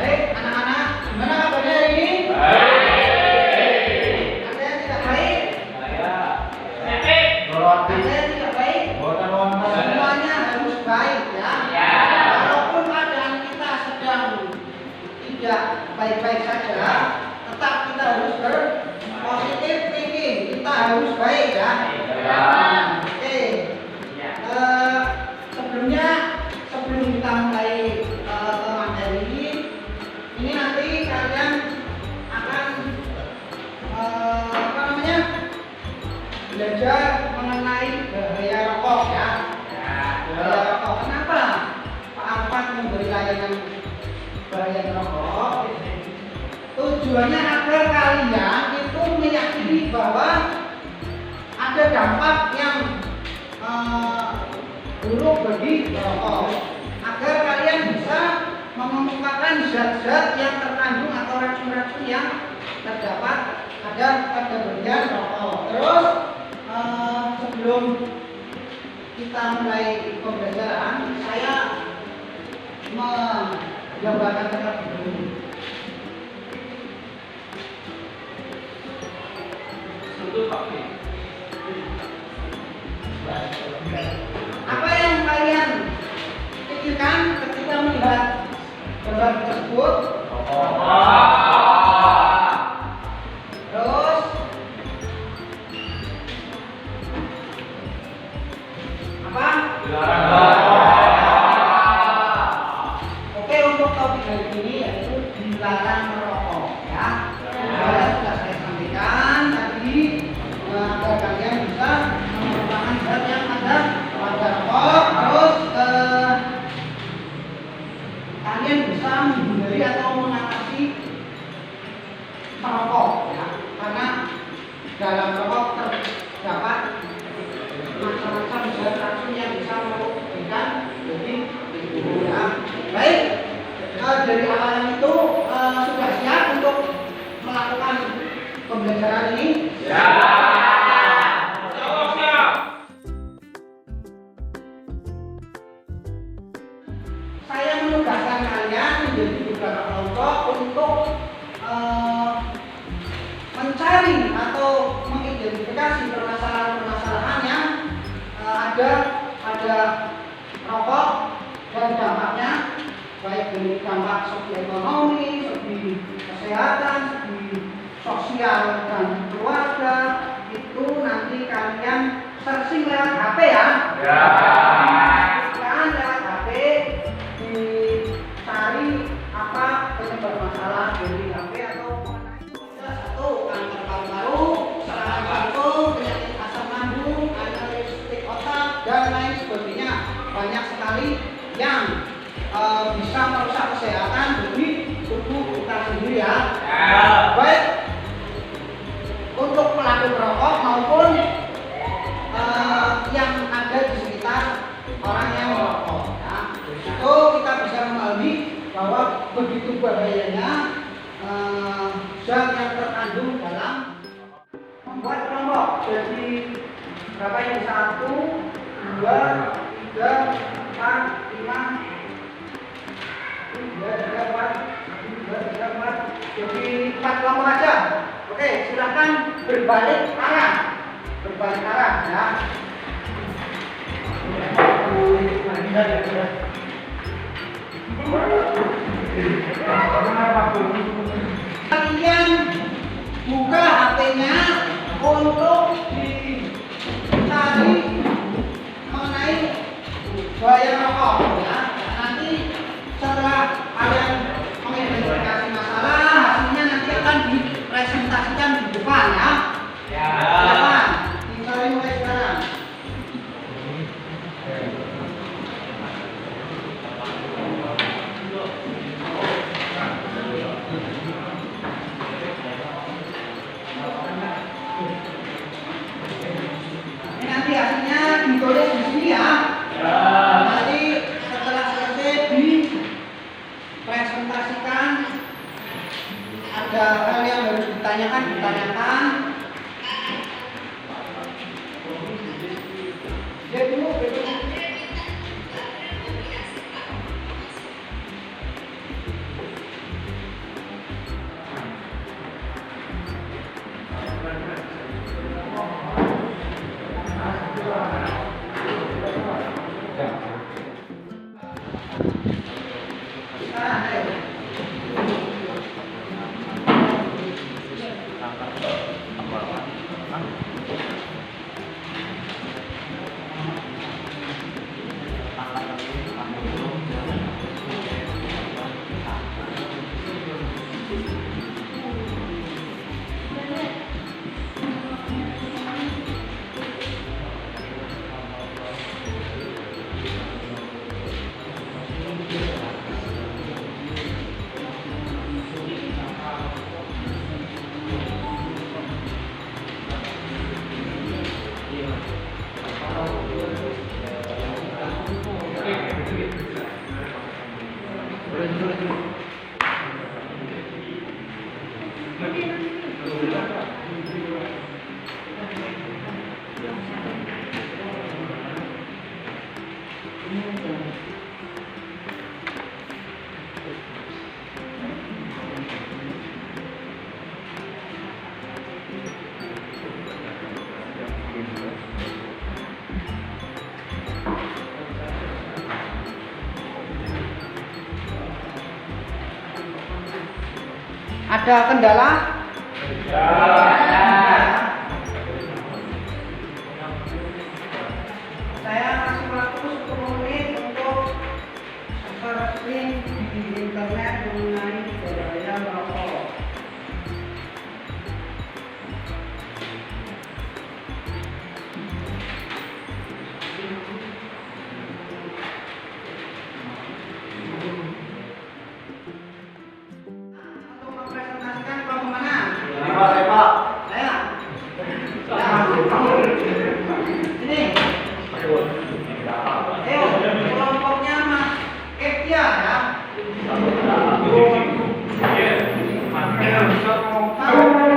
Baik, anak-anak, gimana kabarnya hari ini? Baik. Ada yang tidak baik? Saya. Ada yang tidak baik? Semuanya harus baik ya. Ya. Walaupun keadaan kita sedang tidak baik-baik saja, tetap kita harus berpositif thinking. Kita harus baik ya. Ya. Oke. Ya. Sebelum kita mulai materi ini nanti kalian akan belajar mengenai bahaya rokok ya. Bahaya rokok. Kenapa Pak Arfan memberi layanan bahaya rokok? Tujuannya agar kalian itu meyakini bahwa ada dampak yang buruk bagi rokok, agar kalian bisa mengemukakan zat-zat yang terkandung atau racun-racun yang terdapat pada bagian rokok. Terus sebelum kita mulai pembelajaran, saya menggambarkan terlebih dahulu. Apa yang kalian pikirkan ketika melihat gambar tersebut? Terus apa? Oke, untuk topik hari ini yaitu dilarang merokok ya. Sudah saya sampaikan tadi agar kalian bisa merupakan zat yang ada pada rokok. Terus kalian bisa menghindari atau mengatasi merokok ya, karena dalam rokok terdapat macam-macam zat racun yang bisa merugikan bagi tubuh ya. Baik, dari awalan itu sudah siap untuk melakukan pembelajaran ini? Ya. Saya menugaskan kalian menjadi beberapa kelompok untuk mencari atau mengidentifikasi permasalahan-permasalahan yang ada pada rokok dan dampaknya, baik dari dampak segi ekonomi, segi kesehatan, segi sosial dan keluarga. Itu nanti kalian searching lewat HP ya. Ya. Kan lewat HP dicari apa penyebab masalah dari HP atau satu kanker paru-paru, serangan jantung, penyakit asam lambung, aneuristik otak dan lain sebagainya. Banyak sekali yang bisa merusak kesehatan bagi tubuh kita sendiri ya. Baik untuk pelaku perokok maupun yang ada di sekitar orang yang merokok ya. Itu kita bisa memahami bahwa begitu bahayanya zat yang terkandung dalam membuat kelompok. Jadi berapa ini? 1, 2, 3, 4, 5, 4. Jadi 4 kelompok aja. Oke, silakan berbalik arah ya. Kalian buka HP-nya untuk dicari mengenai bahaya rokok ya. Nanti setelah kalian mengidentifikasi masalah, hasilnya nanti akan dipresentasikan di depan ya. Depan. Dicari mulai sekarang. Ini nanti hasilnya ditulis di sini ya. Nanti setelah selesai dipresentasikan, ada hal yang harus ditanyakan. Dia dulu. Ada kendala? Saya kasih waktu 10 menit untuk searching di internet mengenai bahaya merokok. Untuk mempresentasikan kelompok mana? Pak. Saya. Ini. Ayo, kelompoknya Mas Kevia ya.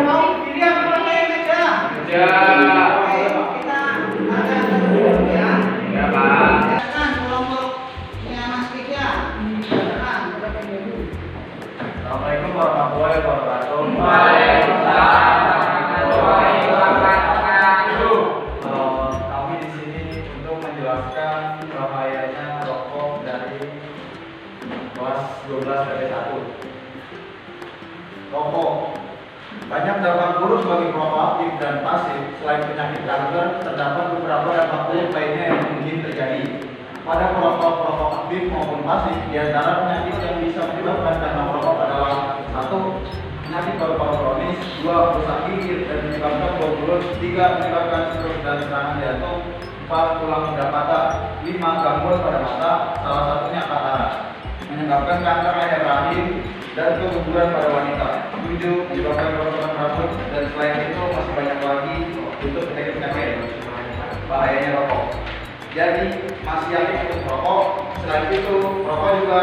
Mau dilihat pakai meja. Oke, kita ada dulu ya. Silakan kelompoknya Mas Kevia. Silakan, berapa dulu? Assalamualaikum warahmatullahi wabarakatuh. Kami di sini untuk menjelaskan bahayanya rokok dari kelas 12 dari 1. Rokok banyak dampak buruk bagi perokok aktif dan pasif. Selain penyakit kanker, terdapat beberapa dampak buruk lainnya yang mungkin terjadi pada perokok aktif maupun pasif. Di antara penyakit yang bisa menyebabkan karena merokok adalah 1. Penyakit paru-paru kronis, 2. Rusak gigi dan menyebabkan bau mulut, 3. Menyebabkan stroke dan serangan jantung, 4. Tulang mudah patah, 5. Gangguan pada mata, salah satunya katarak, menyebabkan kanker leher rahim dan keguguran pada wanita, 7. Menyebabkan kerontokan rambut, dan selain itu masih banyak lagi untuk penyakit-penyakit bahayanya rokok. Jadi masih yakin untuk merokok. Selain itu, rokok juga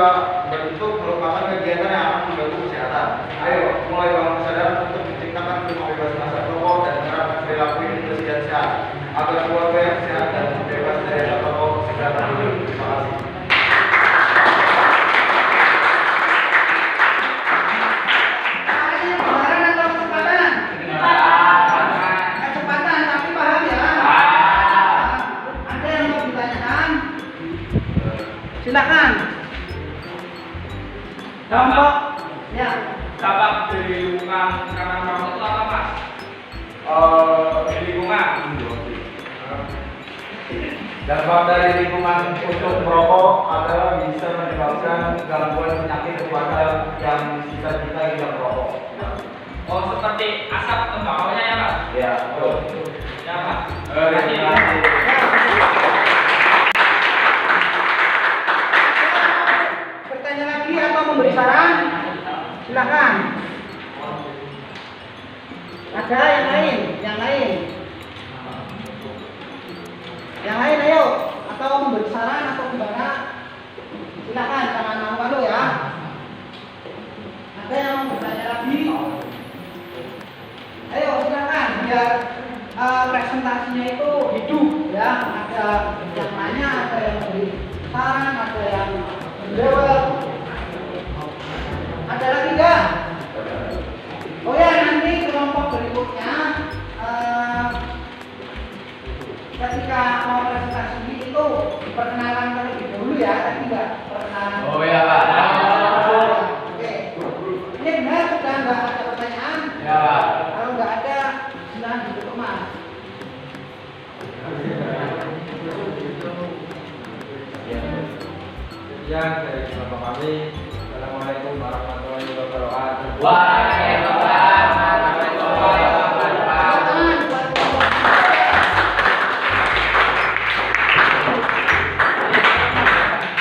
bentuk merupakan kegiatan yang akan mengganggu kesehatan. Ayo, mulai bangun kesadaran untuk menciptakan rumah bebas asap rokok dan menerapkan perilaku hidup bersih dan sehat agar keluarga yang sehat dan bebas dari asap rokok segera terwujud. Terima kasih. Ini kebenaran atau kecepatan? Kecepatan, tapi paham ya? Ada yang mau ditanyakan? Silakan. Kelompok, ya. Dampak dari lingkungan karena merokok itu apa, Mas? Dari lingkungan. Dampak dari lingkungan untuk merokok adalah bisa menyebabkan gangguan penyakit kepada yang cita-cita tidak merokok. Oh, seperti asap tembakonya ya, Mas? Ya, betul. Ya, Mas. Terima kasih. Bertanya lagi atau memberi saran? Silakan. Ada yang lain? Yang lain? Yang lain ayo. Atau memberi saran atau gimana? Silakan, jangan malu-malu ya. Ada yang mau bertanya lagi? Ayo silakan biar presentasinya itu hidup ya. Ada yang nanya, ada yang beri saran, ada yang menjawab. Ada lagi nggak? Oh ya, nanti kelompok berikutnya ketika mau presentasi itu perkenalan terlebih dahulu ya, tadi nggak perkenalan. Oh ya, Pak. Oke. Ini benar sudah nggak ada pertanyaan? Ya, Pak. Kalau nggak ada, silakan ditutup Mas. Ya, dari kelompok kami. Assalamualaikum warahmatullahi wabarakatuh. Waalaikumsalam warahmatullahi wabarakatuh.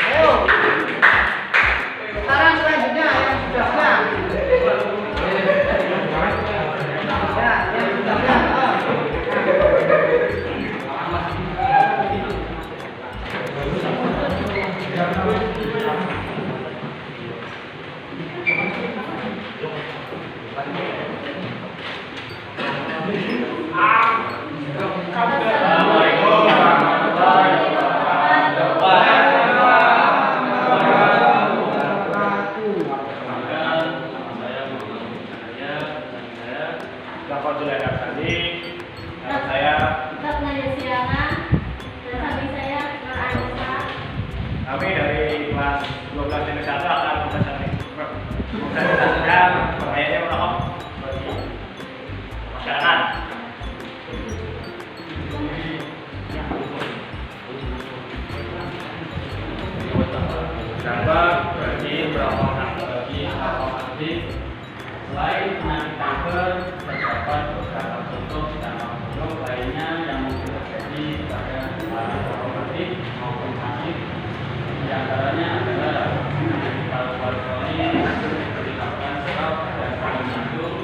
Ayo. Sekarang selanjutnya yang sudah siap. Ya, yang sudah siap. Kami dari kelas 12 yang akan mempresentasikan bahayanya merokok Selain penyakit kanker, terdapat beberapa contoh dampak buruk lainnya yang mungkin terjadi pada orang kognitif maupun pasif. Di antaranya adalah penyakit paru-paru kronis, menyebabkan stroke dan serangan jantung,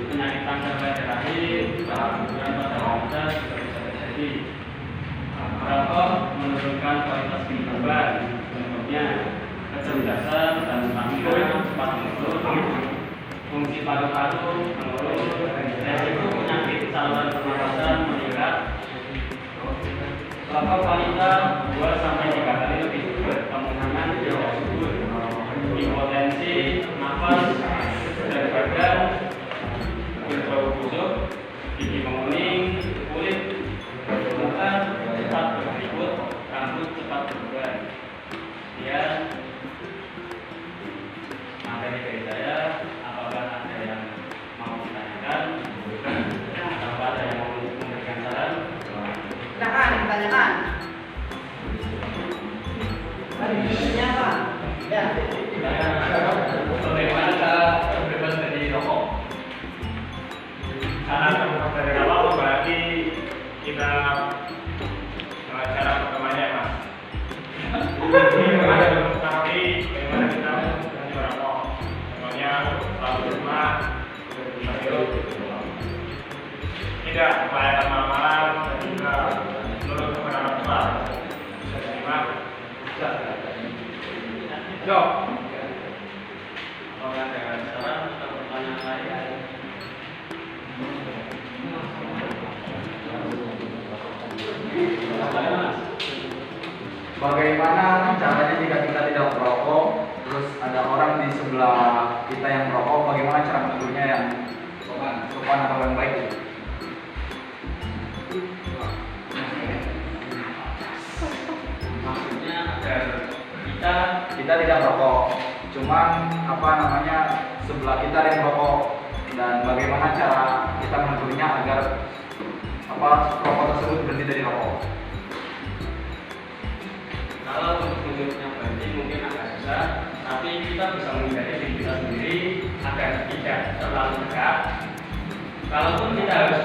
penyakit kanker pada rahim, gangguan pada wanita juga bisa terjadi. Merokok menurunkan kualitas kehidupan, contohnya kecerdasan dan stamina cepat menurun, fungsi paru-paru menurun, resiko penyakit saluran pernapasan meningkat. Rokok wanita 2-3 kali lebih subur, kemungkinan tidak subur, impotensi, nafas, dan badan, berbau busuk, gigi menguning, kulit, muka cepat berkeriput, rambut cepat berubah. Kemudian materi dari saya, apakah ada yang mau ditanyakan? Apakah ada yang mau memberikan saran? Silakan ditanyakan. Tadi isinya apa? Ya. Bagaimana cara terbebas dari rokok? Cara terbebas dari rokok berarti kita cara pertamanya ya Mas. Bagaimana mengetahui bagaimana kita berhenti merokok? Contohnya selalu di rumah, tidak merayakan malam-malam dan juga menurut kepada orang tua. Bisa diterima? Jok. Apakah ada saran atau pertanyaan lain? Bagaimana caranya jika kita tidak merokok, terus ada orang di sebelah kita yang merokok, bagaimana cara menegurnya yang sopan atau yang baik? Maksudnya agar kita Tidak merokok, cuman sebelah kita ada yang merokok, dan bagaimana cara kita menegurnya agar rokok tersebut berhenti dari rokok. kalau untuk menurutnya berhenti mungkin agak susah, tapi kita bisa menghindari diri kita sendiri agar tidak terlalu dekat. Kalaupun kita harus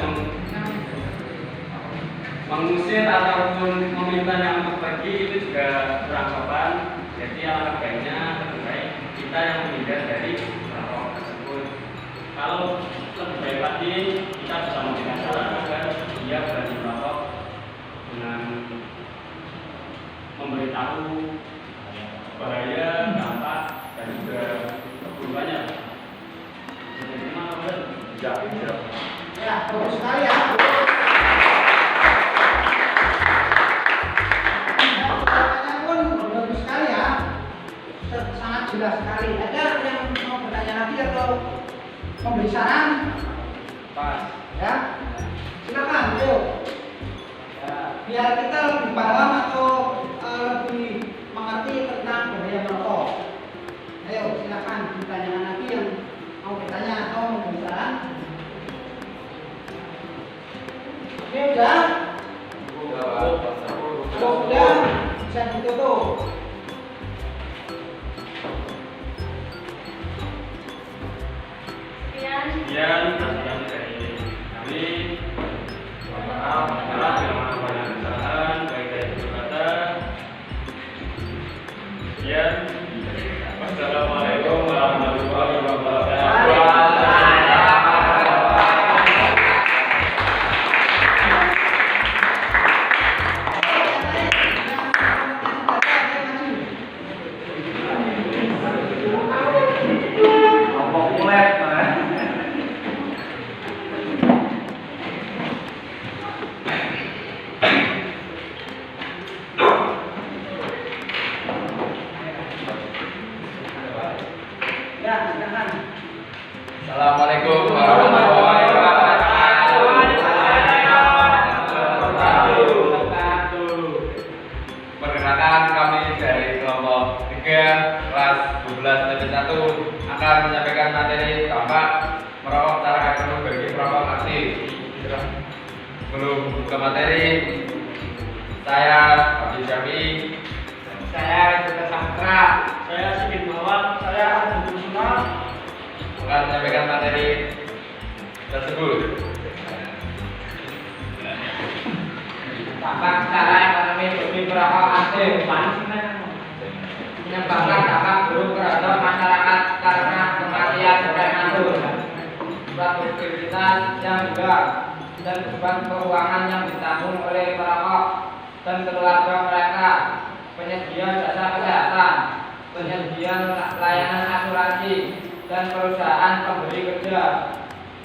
mengusir ataupun memintanya untuk pergi, itu juga kurang sopan. Jadi alangkah baiknya lebih baik kita yang menghindar dari rokok tersebut. Kalau lebih baik lagi, kita bisa memberikan saran agar dia berhenti merokok dengan memberitahu bahaya, dampak, dan juga keburukannya. Jadi mana benar? Ya, bagus sekali ya. Pertanyaannya pun bagus sekali ya. Sangat jelas sekali. Ada yang mau bertanya lagi atau memberi saran? Pas. Ya, silakan, ayo. Ya, biar kita lebih paham atau lebih mengerti tentang bahaya merokok. Ayo, silakan ditanyakan lagi yang mau bertanya atau memberi saran. Oke, udah? Kalau sudah, bisa ditutup. Sekian kajian dari kami. Mohon maaf bila mana banyak kesalahan baik dari tutur kata. Sekian. Wassalamualaikum warahmatullahi wabarakatuh. Ya, silakan. Assalamualaikum warahmatullahi wabarakatuh. Perkenalkan, kami dari kelompok 3 kelas 12 TP1 akan menyampaikan materi dampak merokok secara ekonomi bagi perokok aktif. Sebelum ke materi, saya Abdi Syafi, Saya juga Sandra. Saya aktif menyebabkan dampak buruk terhadap masyarakat karena kematian prematur, produktivitas yang juga dan beban keuangan yang ditanggung oleh perokok dan keluarga mereka, penyedia jasa kesehatan, penyedia layanan asuransi, dan perusahaan pemberi kerja.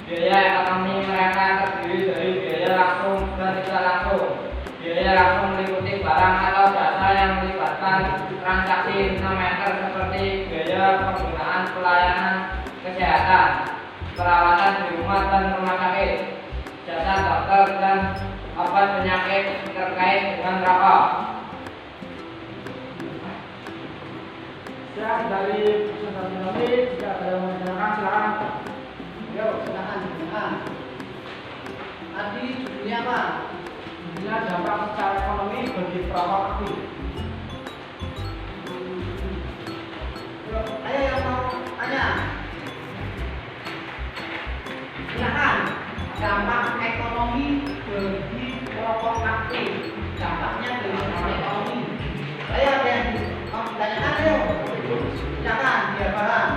Biaya ekonomi mereka terdiri dari biaya langsung dan tidak langsung. Biaya langsung meliputi barang atau jasa yang melibatkan transaksi non-moneter seperti biaya penggunaan pelayanan kesehatan, perawatan di rumah dan rumah sakit, jasa dokter dan obat penyakit terkait dengan rokok. Ya, dari presentasi kami jika ada yang menanyakan silakan. Yo, silakan. Tadi judulnya apa? Judulnya dampak secara ekonomi bagi perokok aktif. Ayo yang mau tanya. Silakan. Dampak ekonomi bagi perokok aktif. Dampaknya bagi ekonomi. Ayo ada yang mau ditanyakan ayo. Silakan biar paham.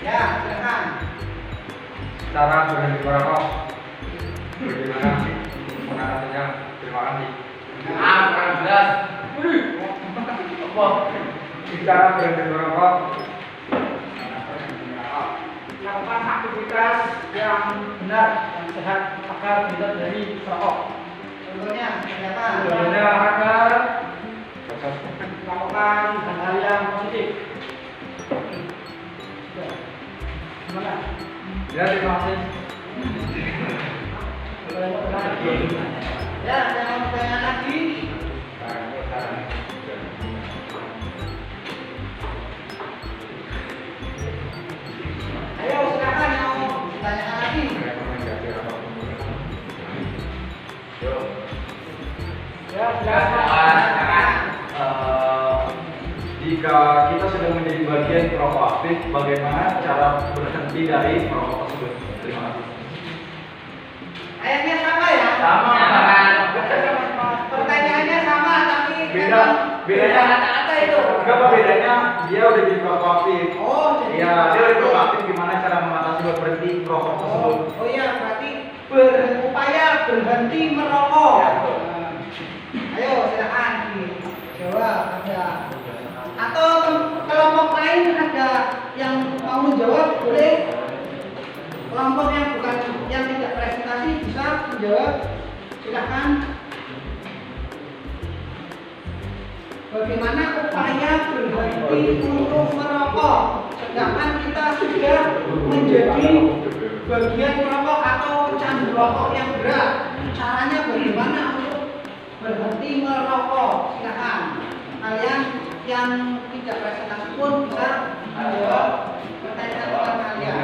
Ya, silakan. Cara berhenti merokok, bagaimana mengatasinya? Terima kasih. Kurang jelas. Cara berhenti merokok, Lakukan aktivitas yang benar dan sehat agar tidak dari perokok. Contohnya seperti apa? contohnya olahraga, Melakukan hal-hal yang positif. Gimana? ya terima kasih. Ya, ada yang mau bertanya lagi? Ayo silakan yang mau bertanya lagi. Ya, silakan. Jika kita sudah menjadi bagian perokok aktif, bagaimana cara berhenti dari perokok tersebut? Terima kasih. Ayatnya sama ya? Sama. Pertanyaannya sama tapi Bedanya kata-kata itu. Enggak apa bedanya? Dia udah jadi perokok aktif. Oh, jadi Iya, dia udah perokok aktif. Gimana cara mengatasi buat berhenti perokok tersebut? Oh iya, berarti berupaya berhenti merokok. Ya, betul. Ayo silakan dijawab ada. Atau kelompok lain ada yang mau menjawab boleh. Kelompok yang bukan yang tidak presentasi bisa menjawab. Silakan. Bagaimana upaya berhenti untuk merokok? Sedangkan kita sudah menjadi bagian merokok atau pecandu rokok yang berat. Caranya bagaimana untuk berhenti merokok? Silakan. Kalian yang tidak presentasi pun bisa menjawab pertanyaan kalian.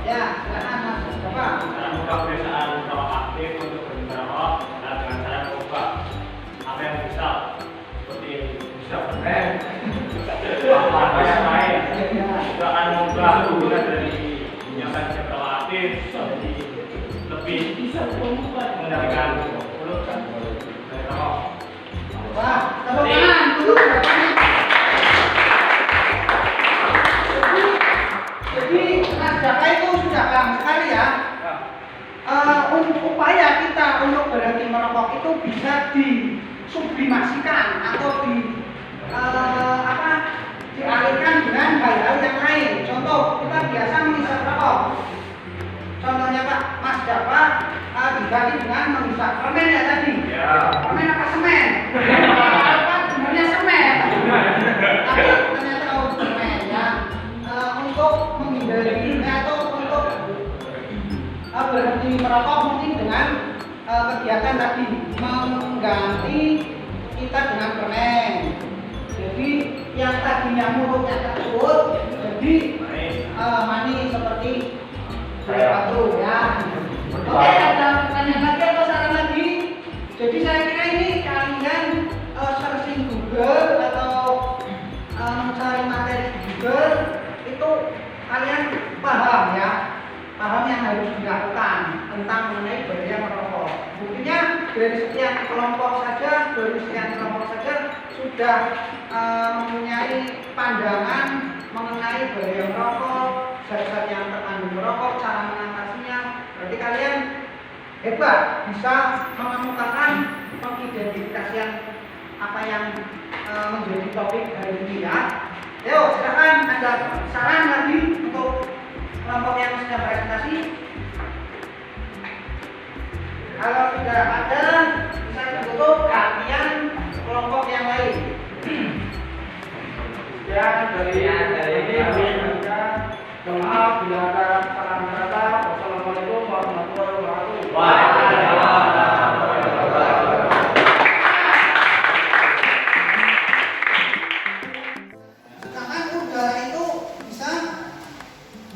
Ya, silakan Mas. Bapak. Cara mengubah kebiasaan merokok aktif untuk berhenti merokok adalah dengan cara mengubah apa yang bisa, seperti bisa benar, apa yang lain. Kita akan mengubah hubungan dari yang tadinya merokok aktif jadi lebih mengendalikan mulut dan dari rokok. Wah, tepuk tangan untuk Bapak. Jadi Mas Jaka itu sudah paham sekali ya. Upaya kita untuk berhenti merokok itu bisa disublimasikan atau dialihkan dengan hal-hal yang lain. Contoh, kita biasa menghisap rokok. Contohnya Pak, Mas Jaka diganti dengan menghisap permen ya tadi. Ya. Permen apa semen? Apa sebenarnya semen? Tapi ternyata semen ya. Untuk menghindari atau untuk berhenti merokok mungkin dengan kegiatan tadi mengganti kita dengan permen. Jadi yang tadinya mulutnya tersebut jadi manis seperti batu ya. Oke, ada pertanyaan lagi atau saran lagi? Jadi saya kira ini kalian searching Google atau mencari materi di Google itu kalian paham ya, paham yang harus dari sekian kelompok saja sudah mempunyai pandangan mengenai bahaya merokok, zat-zat yang terkandung merokok, cara mengatasinya. Berarti kalian hebat, bisa mengemukakan pengidentifikasian apa yang menjadi topik hari ini ya. Ayo silakan, ada saran lagi untuk kelompok yang sedang presentasi? Kalau tidak ada, bisa ditutup gantian kelompok yang lain. Ya, dari ini maaf bila ada saran kata. Wassalamualaikum warahmatullahi wabarakatuh. Sedangkan udara itu bisa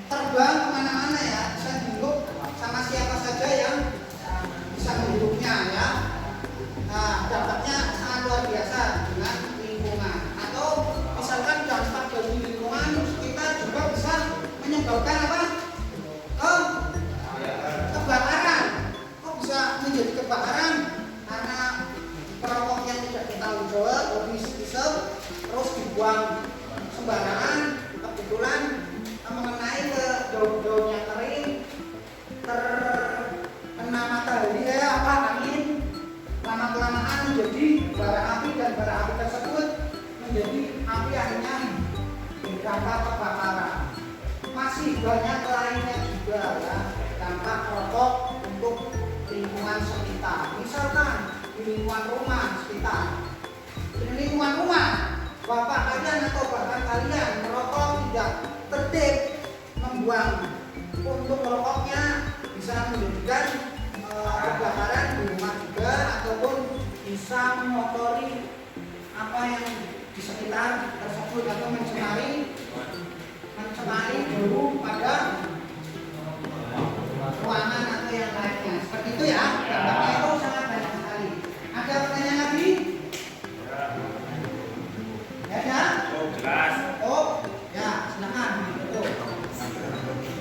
terbang kemana-mana ya, bisa dihirup sama siapa saja yang bisa menghirupnya ya. Nah, dampaknya sangat luar biasa dengan lingkungan. Atau misalkan dampak dari lingkungan kita juga bisa menyebabkan apa? Kebakaran. Kok bisa menjadi kebakaran? Karena perokok yang tidak bertanggung jawab, habis isep, terus dibuang sembarangan, kebetulan mengenai ke daun-daun yang kering, terkena matahari angin, lama-kelamaan menjadi bara api, dan bara api tersebut menjadi api akhirnya berdampak kebakaran. Masih banyak lainnya juga ya, dampak rokok untuk lingkungan sekitar. Misalkan di lingkungan rumah sekitar, di lingkungan rumah bapak kalian atau bahkan kalian merokok tidak tertib, membuang untuk merokoknya bisa menjadikan kebakaran di rumah juga, ataupun bisa mengotori apa yang di sekitar tersebut atau mencemari bau pada ruangan atau yang lainnya. Seperti itu ya, dampaknya itu sangat banyak sekali. Ada pertanyaan lagi? Ya, ya? Jelas. Oh, ya, silakan. Betul.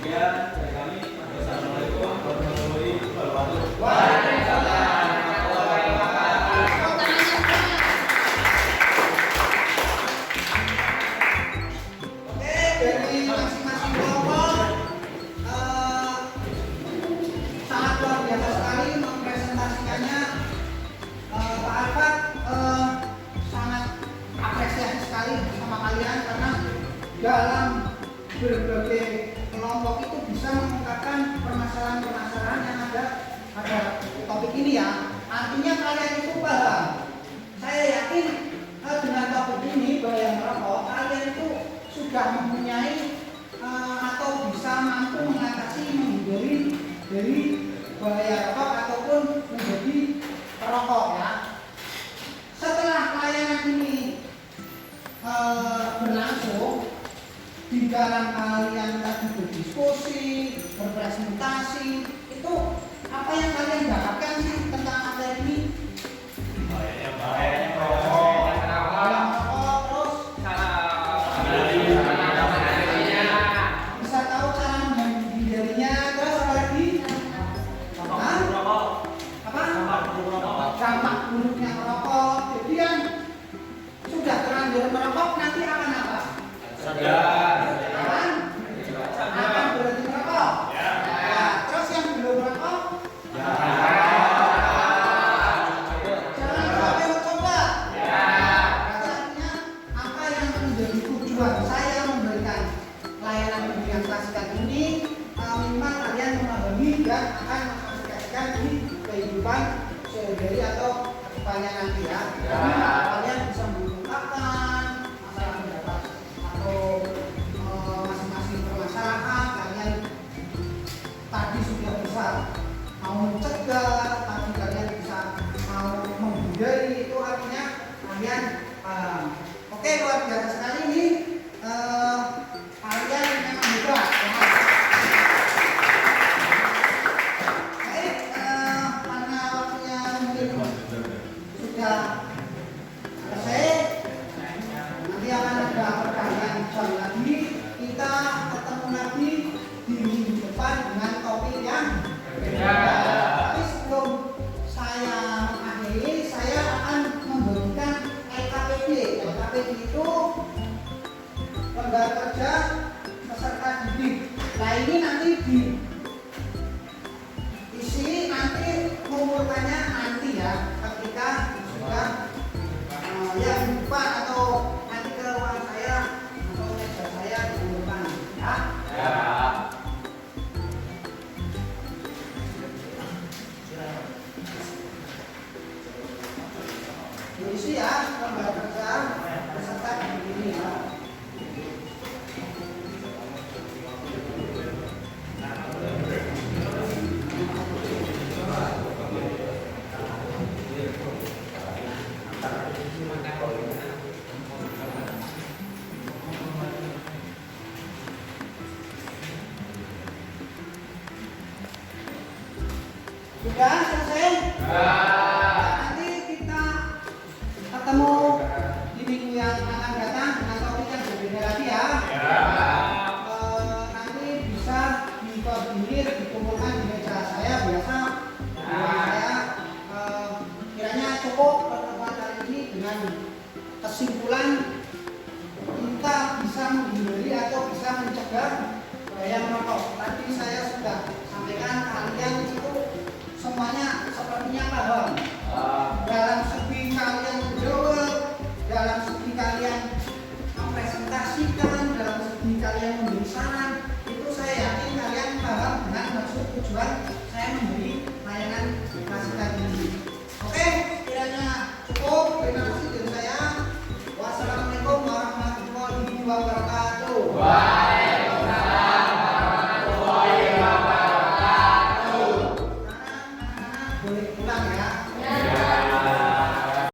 Ya, dari kami, wassalamualaikum warahmatullahi wabarakatuh. Waalaikumsalam. Oke, dari masing-masing kelompok sangat luar biasa sekali mempresentasikannya. Pak Arfad sangat apresiasi sekali sama kalian karena dalam berbagai kelompok itu bisa mengungkapkan permasalahan-permasalahan yang ada pada topik ini ya. Artinya kalian itu paham. Saya yakin dengan topik ini bahaya merokok, kalian itu sudah mempunyai atau bisa mampu mengatasi, menghindari dari bahaya rokok ataupun menjadi perokok ya. Setelah pelayanan ini berlangsung, di dalam kalian tadi berdiskusi, berpresentasi, itu apa yang kalian dapatkan sih tentang materi ini? Bahayanya merokok. Bahaya merokok, terus bisa tahu cara menghindarinya, terus apa lagi? Apa? Dampak buruknya merokok. Jadi kan sudah terlanjur merokok nanti akan apa? Akan berhenti merokok. Nah, terus yang belum merokok jangan sampai mencoba. Artinya apa yang menjadi tujuan saya memberikan layanan pendidikan klasikan ini, minimal kalian memahami dan akan mengaplikasikan di kehidupan sehari-hari atau kedepannya nanti ya. Jadi kalian bisa mengungkapkan masalah pendapat atau masing-masing permasalahan. Kalian tadi sudah bisa mau mencegah, tadi kalian bisa mau menghindari, itu artinya kalian oke, luar biasa sekali ini. Kalian memang hebat. Baik, karena waktunya mungkin sudah ya. Ketika sudah yang lupa atau nanti ke ruang saya atau meja saya di depan ya. Ya. Diisi ya gambar kerja beserta begini ya. Sudah selesai? Nanti kita ketemu di minggu yang akan datang dengan topik yang berbeda lagi ya.